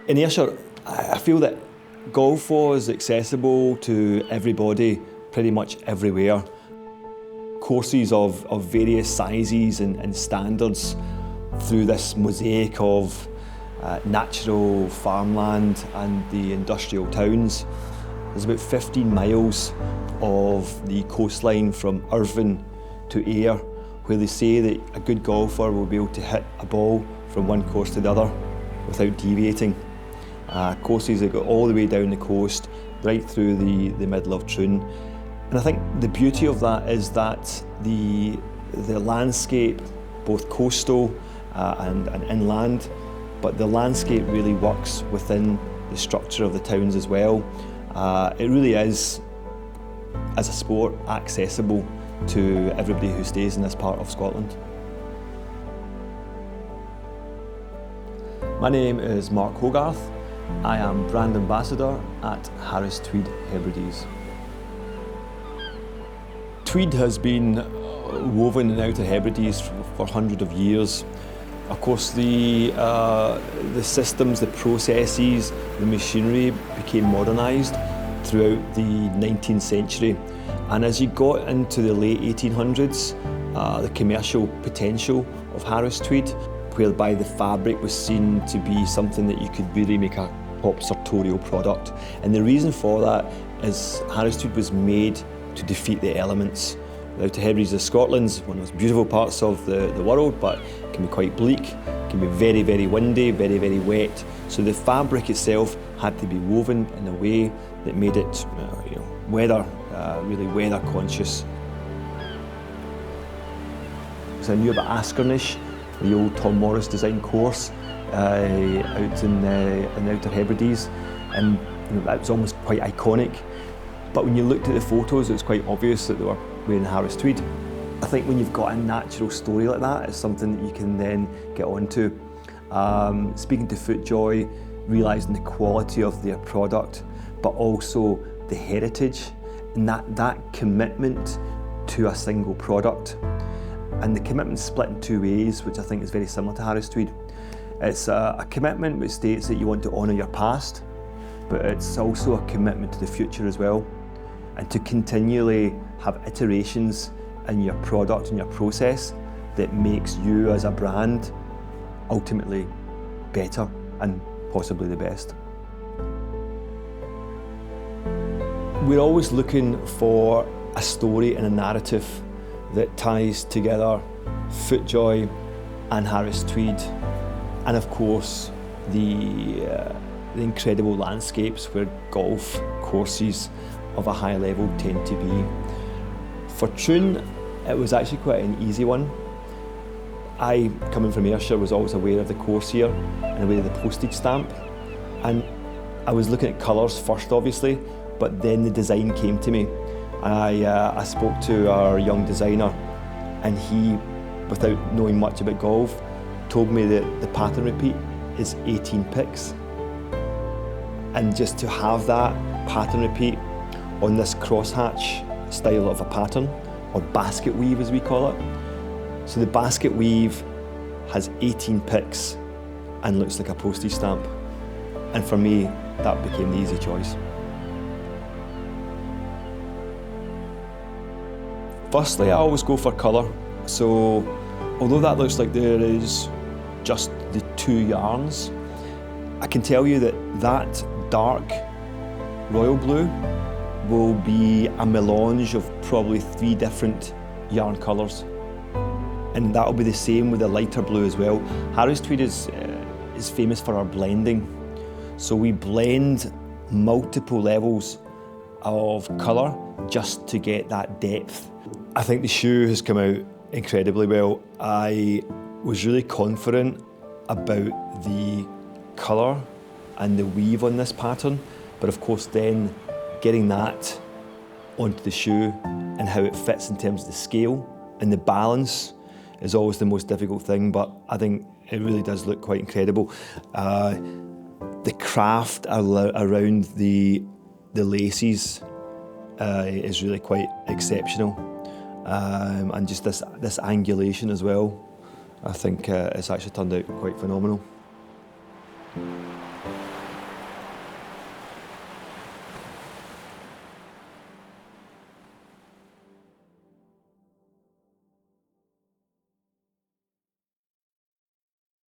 In Ayrshire, I feel that golf was accessible to everybody pretty much everywhere. Courses of various sizes and standards through this mosaic of natural farmland and the industrial towns. There's about 15 miles of the coastline from Irvine to Ayr, where they say that a good golfer will be able to hit a ball from one course to the other without deviating. Courses that go all the way down the coast, right through the middle of Troon. And I think the beauty of that is that the landscape, both coastal and inland, but the landscape really works within the structure of the towns as well. It really is, as a sport, accessible to everybody who stays in this part of Scotland. My name is Mark Hogarth. I am brand ambassador at Harris Tweed Hebrides. Tweed has been woven in Outer Hebrides for hundreds of years. Of course, the systems, the processes, the machinery became modernised throughout the 19th century. And as you got into the late 1800s, the commercial potential of Harris Tweed, whereby the fabric was seen to be something that you could really make a top sartorial product. And the reason for that is Harris Tweed was made to defeat the elements. The Outer Hebrides of Scotland's one of the most beautiful parts of the world, but it can be quite bleak, it can be very, very windy, very, very wet. So the fabric itself had to be woven in a way that made it really weather conscious. So I knew about Askernish, the old Tom Morris design course out in Outer Hebrides, and that was almost quite iconic. But when you looked at the photos, it was quite obvious that they were wearing Harris Tweed. I think when you've got a natural story like that, it's something that you can then get onto. Speaking to FootJoy, realising the quality of their product, but also the heritage and that commitment to a single product. And the commitment's split in two ways, which I think is very similar to Harris Tweed. It's a commitment which states that you want to honour your past, but it's also a commitment to the future as well, and to continually have iterations in your product and your process that makes you as a brand ultimately better and possibly the best. We're always looking for a story and a narrative that ties together FootJoy and Harris Tweed, and of course the incredible landscapes where golf courses of a high level tend to be. For Troon, it was actually quite an easy one. I, coming from Ayrshire, was always aware of the course here and aware of the postage stamp, and I was looking at colours first obviously, but then the design came to me. I spoke to our young designer, and he, without knowing much about golf, told me that the pattern repeat is 18 picks. And just to have that pattern repeat on this crosshatch style of a pattern, or basket weave as we call it. So the basket weave has 18 picks and looks like a postage stamp. And for me, that became the easy choice. Firstly, I always go for colour. So although that looks like there is just the two yarns, I can tell you that that dark royal blue will be a melange of probably 3 different yarn colours. And that'll be the same with the lighter blue as well. Harris Tweed is famous for our blending. So we blend multiple levels of colour just to get that depth. I think the shoe has come out incredibly well. I was really confident about the colour and the weave on this pattern, but of course then getting that onto the shoe and how it fits in terms of the scale and the balance is always the most difficult thing, but I think it really does look quite incredible. The craft around the laces is really quite exceptional, and just this angulation as well. I think it's actually turned out quite phenomenal.